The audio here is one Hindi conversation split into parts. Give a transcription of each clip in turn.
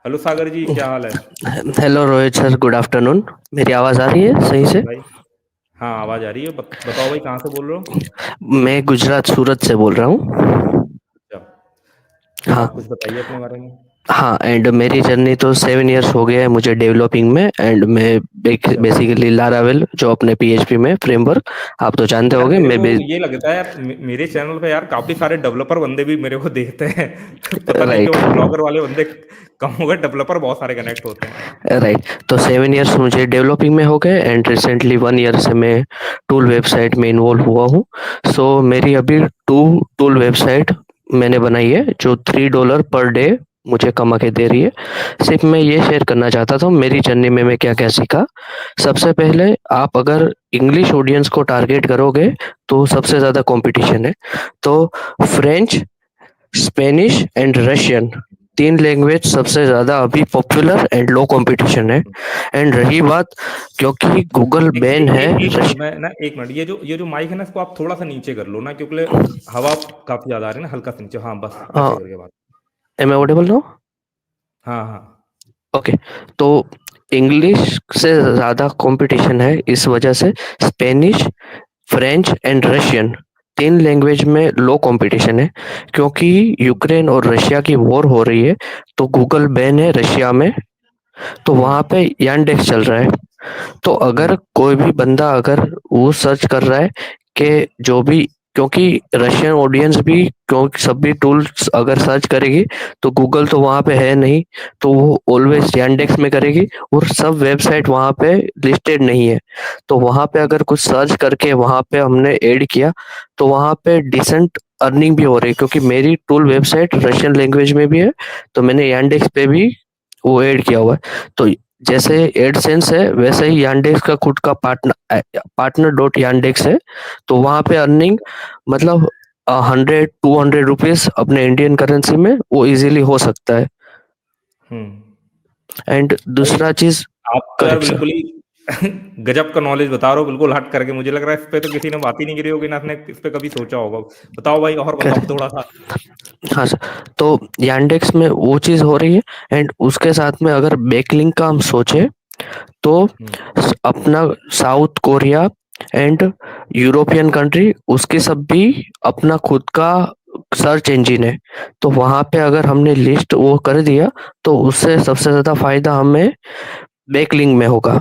हेलो सागर जी, क्या हाल है? Hello Rohit sir, good afternoon. मेरी आवाज़ आ रही है सही से? भाई। हाँ, आवाज़ आ रही है। बताओ भाई, कहाँ से बोल रहे हो? मैं गुजरात सूरत से बोल रहा हूँ। अच्छा। हाँ। और कुछ बताइए अपने बारे में। हाँ, एंड मेरी जर्नी तो 7 इयर्स हो गया है मुझे डेवलपिंग में। एंड मैं अच्छा। बेसिकली लारावेल जो अपने पीएचपी में फ्रेमवर्क आप तो जानते यार होंगे मेरे मैं को ये लगता है यार, मेरे चैनल पे यार काफ़ी सारे डेवलपर बंदे भी मेरे को देखते हैं। पता नहीं राइट। क्यों ब्लॉगर वाले बंदे कम हो गए, डेवलपर बहुत सारे कनेक्ट होते हैं। राइट। तो 7 इयर्स मुझे डेवलपिंग में हो गए एंड रिसेंटली 1 ईयर से मैं टूल वेबसाइट में इन्वॉल्व हुआ हूँ। सो मेरी अभी टू टूल वेबसाइट मैंने बनाई है जो $3 पर डे मुझे कमा के दे रही है। सिर्फ मैं ये शेयर करना चाहता था मेरी जर्नी में मैं क्या क्या सीखा। सबसे पहले आप अगर इंग्लिश ऑडियंस को टारगेट करोगे तो सबसे ज़्यादा कंपटीशन है। तो फ्रेंच, स्पेनिश एंड रशियन, तीन लैंग्वेज सबसे ज़्यादा अभी पॉपुलर एंड लो कंपटीशन है। एंड रही बात, क्योंकि गूगल एक बैन एक है। एक एक मिनट, मैं ना एक मिनट, ये जो माइक है ना, इसको आप थोड़ा सा नीचे कर लो ना, क्योंकि हवा काफ़ी ज़्यादा आ रही है ना, हल्का सा नीचे। हाँ, बस ऐसे करके बात। Am I audible now? हाँ हाँ। ओके। तो इंग्लिश से ज़्यादा कंपटीशन है, इस वजह से स्पेनिश, फ्रेंच एंड रशियन तीन लैंग्वेज में लो कंपटीशन है। क्योंकि यूक्रेन और रशिया की वॉर हो रही है तो गूगल बैन है रशिया में। तो वहाँ हम्म। पे यांडेक्स चल रहा है। तो अगर हम्म। कोई भी बंदा अगर वो सर्च कर रहा है कि जो भी, क्योंकि रशियन ऑडियंस भी, क्योंकि सभी टूल्स अगर सर्च करेगी तो गूगल तो वहाँ पे है नहीं, तो वो ऑलवेज यांडेक्स में करेगी और सब वेबसाइट वहाँ पे लिस्टेड नहीं है। तो वहाँ पे अगर कुछ सर्च करके वहाँ पे हमने ऐड किया तो वहाँ पे डिसेंट अर्निंग भी हो रही है, क्योंकि मेरी टूल वेबसाइट रशियन लैंग्वेज में भी है तो मैंने यांडेक्स पे भी वो ऐड किया हुआ है। तो जैसे एडसेंस है वैसे ही यांडेक्स का खुद का पार्टनर डॉट यांडेक्स है। तो वहां पे अर्निंग मतलब 100-200 रुपीज अपने इंडियन करेंसी में वो इजीली हो सकता है। हम्म। एंड भाई, दूसरा चीज। आप तो यार करेक्ट सर। बिल्कुल ही गजब का नॉलेज बता रहे हो, बिल्कुल हट करके। मुझे लग रहा है इस पे तो किसी ने बात ही नहीं करी होगी ना, आपने इस पे कभी सोचा होगा। बताओ भाई, और बताओ थोड़ा सा। हाँ सर। तो यांडेक्स में वो चीज हो रही है। एंड उसके साथ में अगर बैकलिंक का हम सोचे तो हम्म। अपना south Korea and European country उसके सब भी अपना खुद का सर्च इंजन है। तो वहां पे अगर हमने लिस्ट वो कर दिया तो उससे सबसे ज्यादा फायदा हमें बैकलिंक में होगा।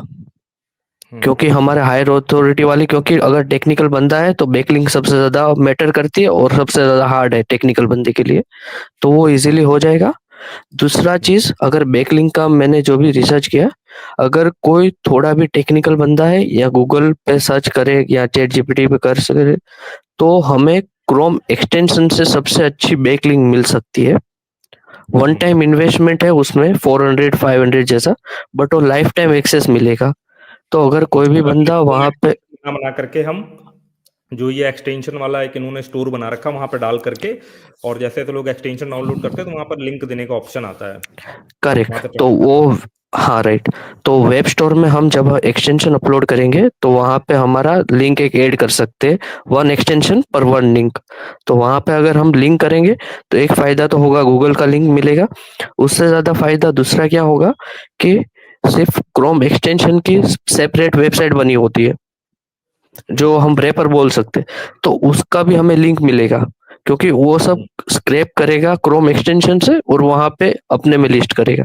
हम्म। क्योंकि हमारे हायर अथॉरिटी वाली, क्योंकि अगर टेक्निकल बंदा है तो बैकलिंक सबसे ज्यादा मैटर करती है और सबसे ज्यादा हार्ड है टेक्निकल बंदे के लिए। तो वो इजीली हो जाएगा। दूसरा हम्म। चीज, अगर बैकलिंक का मैंने जो भी रिसर्च किया, अगर कोई थोड़ा भी टेक्निकल बंदा है या गूगल पे सर्च करे या चैट जीपीटी पे कर सके तो हमें क्रोम एक्सटेंशन से सबसे अच्छी बैकलिंक मिल सकती है। वन हम्म। टाइम इन्वेस्टमेंट है उसमें 400-500 जैसा, बट वो लाइफ टाइम एक्सेस मिलेगा। तो अगर कोई भी मतलब बंदा इसको वहां पे। बना बना करके हम, जो ये एक्सटेंशन वाला एक इन्होंने स्टोर बना रखा, वहां पर डाल करके, और जैसे तो लोग एक्सटेंशन डाउनलोड करते हैं तो वहां पर लिंक देने का ऑप्शन आता है, करेक्ट। वहां से तो प्राप्त वो, करना है। हाँ राइट। तो वेब स्टोर में हम जब एक्सटेंशन अपलोड करेंगे तो वहां पे हमारा लिंक एक ऐड कर सकते हैं, वन एक्सटेंशन पर वन लिंक। तो वहां पे अगर हम लिंक करेंगे तो एक फायदा तो होगा, गूगल का लिंक मिलेगा। उससे ज्यादा फायदा दूसरा क्या होगा कि सिर्फ क्रोम एक्सटेंशन की सेपरेट वेबसाइट बनी होती है जो हम रेपर बोल सकते हैं, तो उसका भी हमें लिंक मिलेगा। क्योंकि वो सब हम्म। स्क्रैप करेगा क्रोम एक्सटेंशन से और वहां पे अपने में लिस्ट करेगा।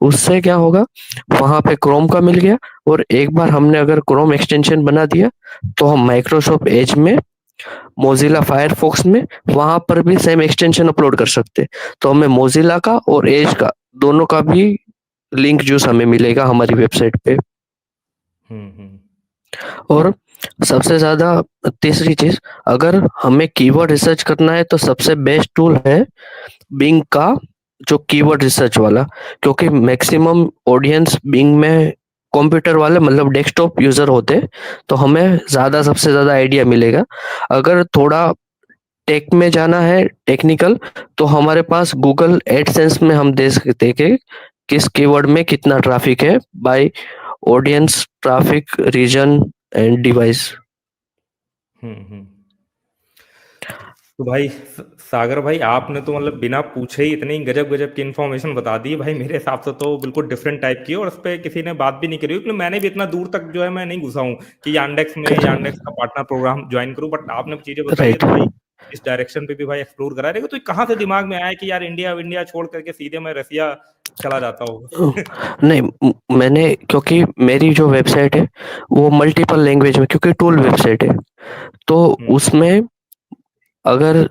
उससे क्या होगा, वहां पे क्रोम का मिल गया। और एक बार हमने अगर क्रोम एक्सटेंशन बना दिया तो हम माइक्रोसॉफ्ट एज में, मोजिला फायरफॉक्स में, वहां पर भी सेम एक्सटेंशन अपलोड कर सकते हैं। तो हमें मोजिला का और एज का दोनों का भी लिंक जूस हमें मिलेगा हमारी वेबसाइट पे। हम्म। और सबसे ज्यादा तीसरी चीज, अगर हमें कीवर्ड रिसर्च करना है तो सबसे बेस्ट टूल है बिंग का, जो कीवर्ड रिसर्च वाला। क्योंकि मैक्सिमम ऑडियंस बिंग में कंप्यूटर वाले मतलब डेस्कटॉप यूजर होते हैं, तो हमें ज्यादा सबसे ज्यादा आइडिया मिलेगा। अगर थोड़ा टेक में जाना है, टेक्निकल, तो हमारे पास गूगल एडसेंस में हम दे सकते हैं कि किस कीवर्ड में कितना ट्रैफिक है by audience, traffic, region and device. Hmm. तो भाई सागर भाई, आपने तो मतलब बिना पूछे ही इतनी गजब गजब की इन्फॉर्मेशन बता दी भाई। मेरे हिसाब से तो बिल्कुल डिफरेंट टाइप की है, और उस पर किसी ने बात भी नहीं करी, क्योंकि मैंने भी इतना दूर तक जो है मैं नहीं घुसा हूँ कि यांडेक्स में यांडेक्स का पार्टनर प्रोग्राम ज्वाइन करूँ। बट आपने चीजें बताई है राइट। तो भाई इस डायरेक्शन पे भी भाई एक्सप्लोर करा रहेगा। तो कहाँ से दिमाग में आया कि यार इंडिया इंडिया छोड़ करके सीधे मैं रसिया चला जाता हूँ? नहीं, मैंने, क्योंकि मेरी जो वेबसाइट है वो मल्टीपल लैंग्वेज में, क्योंकि टूल वेबसाइट है, तो उसमें अगर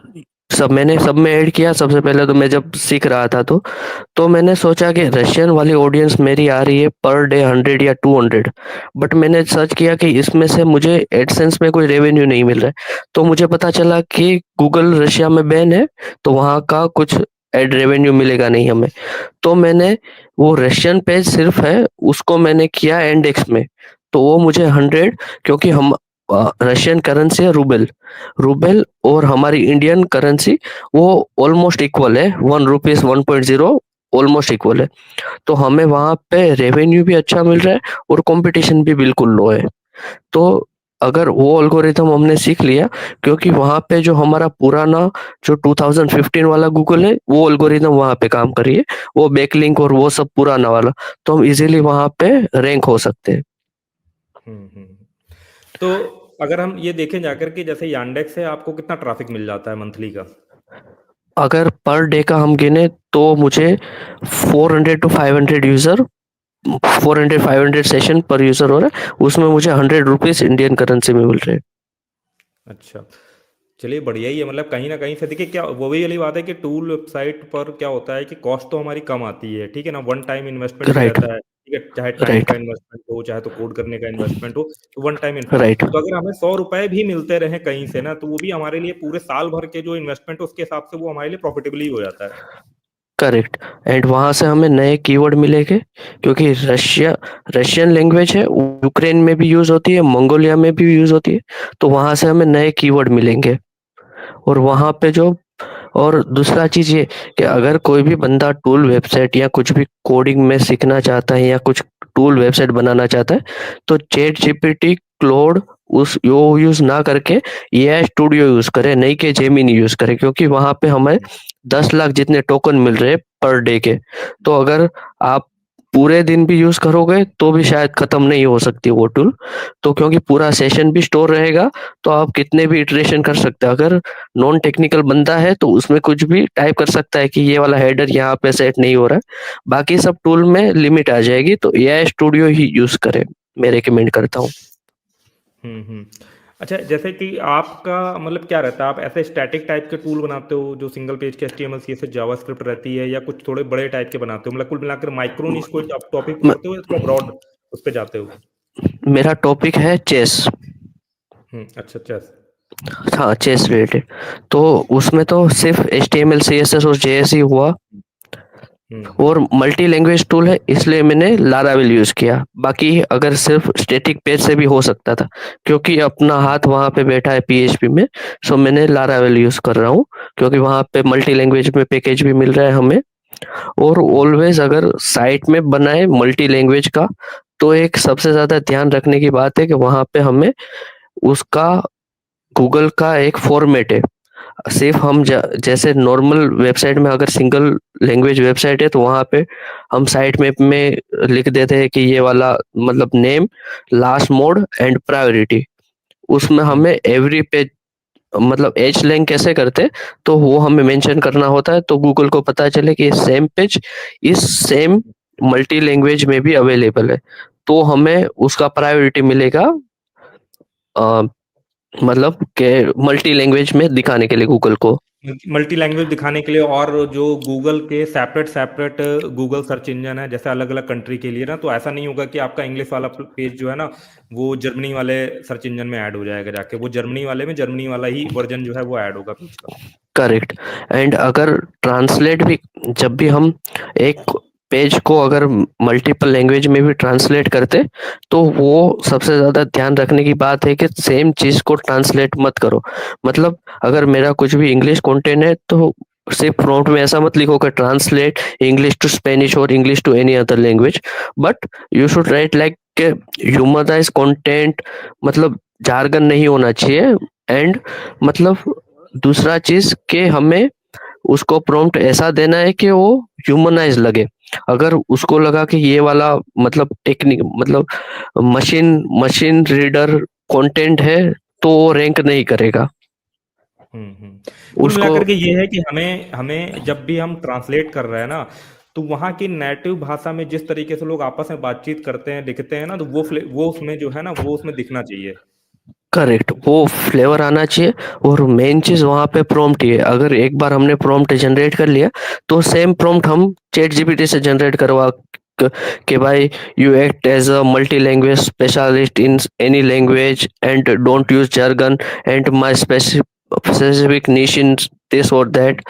मैंने सब में ऐड किया। सबसे पहले तो मैं जब सीख रहा था तो मैंने सोचा कि रशियन वाली ऑडियंस मेरी आ रही है पर डे 100 या 200, बट मैंने सर्च किया कि इसमें से मुझे एडसेंस में कोई रेवेन्यू नहीं मिल रहा है। तो मुझे पता चला कि गूगल रशिया में बैन है, तो वहाँ का कुछ एड रेवेन्यू मिलेगा नहीं हमें। तो मैंने वो रशियन पेज सिर्फ है उसको मैंने किया इंडेक्स में, तो वो मुझे 100, क्योंकि हम रशियन करेंसी है रूबल, रूबल और हमारी इंडियन करेंसी वो ऑलमोस्ट इक्वल है, 1 रुपीज 1.0 ऑलमोस्ट इक्वल है। तो हमें वहां पे रेवेन्यू भी अच्छा मिल रहा है और कंपटीशन भी बिल्कुल लो है। तो अगर वो एल्गोरिथम हमने सीख लिया, क्योंकि वहां पे जो हमारा पुराना जो 2015 वाला गूगल है वो एल्गोरिथम वहां पे काम करिए, वो बैकलिंक और वो सब पुराना वाला, तो हम इजीली वहां पे रैंक हो सकते हैं। हम्म। तो अगर हम ये देखें जाकर के, जैसे यांडेक्स है, आपको कितना ट्रैफिक मिल जाता है मंथली का? अगर पर डे का हम गिने तो मुझे 400 to 500 यूजर, 400 500 सेशन पर यूजर हो रहा है, उसमें मुझे 100 रुपीज इंडियन करेंसी में मिल रहे हैं। अच्छा, चलिए बढ़िया ही है। मतलब कहीं ना कहीं से देखिए, क्या वो भी वाली बात है कि टूल वेबसाइट पर क्या होता है कि कॉस्ट तो हमारी कम आती है, ठीक है ना, वन टाइम इन्वेस्टमेंट भी राइट। रहता है, ठीक है, चाहे टाइम राइट। का इन्वेस्टमेंट हो चाहे तो कोड करने का इन्वेस्टमेंट हो, तो वन टाइम इन्वेस्टमेंट। राइट। तो अगर हमें 100 रुपए भी मिलते रहे कहीं से ना, तो वो भी हमारे लिए पूरे साल भर के जो इन्वेस्टमेंट है उसके हिसाब से वो हमारे लिए प्रॉफिटेबल ही हो जाता है। करेक्ट। एंड वहां से हमें नए कीवर्ड मिलेंगे, क्योंकि रशियन लैंग्वेज है, यूक्रेन में भी यूज होती है, मंगोलिया में भी यूज होती है, तो वहां से हमें नए कीवर्ड मिलेंगे। और वहां पे जो, और दूसरा चीज ये कि अगर कोई भी बंदा टूल वेबसाइट या कुछ भी कोडिंग में सीखना चाहता है या कुछ टूल वेबसाइट बनाना चाहता है, तो चैट जीपीटी, क्लोड उस यो यूज ना करके एआई स्टूडियो यूज करे, नहीं कि जेमिनी यूज करे, क्योंकि वहां पे हमें 10 लाख जितने टोकन मिल रहे हैं पर डे के। तो अगर आप पूरे दिन भी यूज करोगे तो भी शायद खत्म नहीं हो सकती वो टूल। तो क्योंकि पूरा सेशन भी स्टोर रहेगा, तो आप कितने भी इटरेशन कर सकते हैं। अगर नॉन टेक्निकल बंदा है तो उसमें कुछ भी टाइप कर सकता है कि ये वाला हेडर यहाँ पे सेट नहीं हो रहा है, बाकी सब टूल में लिमिट आ जाएगी, तो एआई स्टूडियो ही यूज करें, मैं रिकमेंड करता हूँ। हम्म। अच्छा, जैसे कि आपका मतलब क्या रहता है, आप ऐसे स्टैटिक टाइप के टूल बनाते हो जो सिंगल पेज के एचटीएमएल सीएसएस जावास्क्रिप्ट रहती है, या कुछ थोड़े बड़े टाइप के बनाते हो? मतलब कुल मिलाकर माइक्रो निश कोई टॉपिक म- पकड़ते हो या थोड़ा ब्रॉड उस पे जाते हो? मेरा टॉपिक है चेस। अच्छा, चेस। हाँ, चेस रिलेटेड। तो उसमें तो सिर्फ HTML CSS और JS ही हुआ, हम्म। और मल्टी लैंग्वेज टूल है इसलिए मैंने लारावेल यूज किया। बाकी अगर सिर्फ स्टैटिक पेज से भी हो सकता था, क्योंकि अपना हाथ वहां पे बैठा है PHP में, सो मैंने लारावेल यूज कर रहा हूँ, क्योंकि वहां पे मल्टी लैंग्वेज में पैकेज भी मिल रहा है हमें। और ऑलवेज अगर साइट में बनाए मल्टी लैंग्वेज का, तो एक सबसे ज्यादा ध्यान रखने की बात है कि वहां पे हमें उसका गूगल का एक फॉर्मेट है। सिर्फ हम जैसे नॉर्मल वेबसाइट में अगर सिंगल लैंग्वेज वेबसाइट है तो वहां पे हम साइट मैप में लिख देते हैं कि ये वाला मतलब name, last mode and priority. उसमें हम्म। हमें एवरी पेज मतलब एच लैंग कैसे करते, तो वो हमें मेंशन करना होता है, तो गूगल को पता चले कि सेम पेज इस सेम मल्टी लैंग्वेज में भी अवेलेबल है, तो हमें उसका प्रायोरिटी मिलेगा, अ, मतलब के मल्टी लैंग्वेज में दिखाने के लिए गूगल को। मल्टी लैंग्वेज दिखाने के लिए, और जो गूगल के separate separate Google search engine है जैसे अलग अलग कंट्री के लिए ना, तो ऐसा नहीं होगा कि आपका इंग्लिश वाला पेज जो है ना वो जर्मनी वाले सर्च इंजन में ऐड हो जाएगा जाके, वो जर्मनी वाले में जर्मनी वाला ही वर्जन जो है वो ऐड होगा पेज का। करेक्ट। एंड अगर ट्रांसलेट भी, जब भी हम एक पेज को अगर मल्टीपल लैंग्वेज में भी ट्रांसलेट करते, तो वो सबसे ज्यादा ध्यान रखने की बात है कि सेम चीज को ट्रांसलेट मत करो। मतलब अगर मेरा कुछ भी इंग्लिश कंटेंट है तो सिर्फ प्रॉम्प्ट में ऐसा मत लिखो कि ट्रांसलेट इंग्लिश टू स्पेनिश और English to any other language, but you should write like humanize content, मतलब जार्गन नहीं होना चाहिए। एंड मतलब दूसरा चीज कि हमें उसको प्रॉम्प्ट ऐसा देना है कि वो ह्यूमनाइज लगे। अगर उसको लगा कि ये वाला मतलब टेक्निक मतलब मशीन मशीन रीडर कंटेंट है तो वो रैंक नहीं करेगा कुल उसको। मिलाकर के ये है कि हमें हमें जब भी हम ट्रांसलेट कर रहे हैं ना, तो वहाँ की नेटिव भाषा में जिस तरीके से लोग आपस में बातचीत करते हैं लिखते हैं ना, तो वो उसमें जो है ना वो उसमें दिखना चाहिए। करेक्ट, वो फ्लेवर आना चाहिए। और मेन चीज वहां पे प्रॉम्प्ट ही है। अगर एक बार हमने प्रॉम्प्ट जनरेट कर लिया तो सेम प्रॉम्प्ट हम चैट जीपीटी से जनरेट करवा कि भाई you act as a multi language specialist in any language and don't use jargon and my specific niche in this और दैट।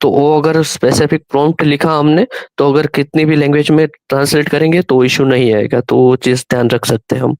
तो वो अगर स्पेसिफिक प्रॉम्प्ट लिखा हमने तो अगर कितनी भी लैंग्वेज में ट्रांसलेट करेंगे तो इशू नहीं आएगा। तो वो चीज ध्यान रख सकते हैं हम।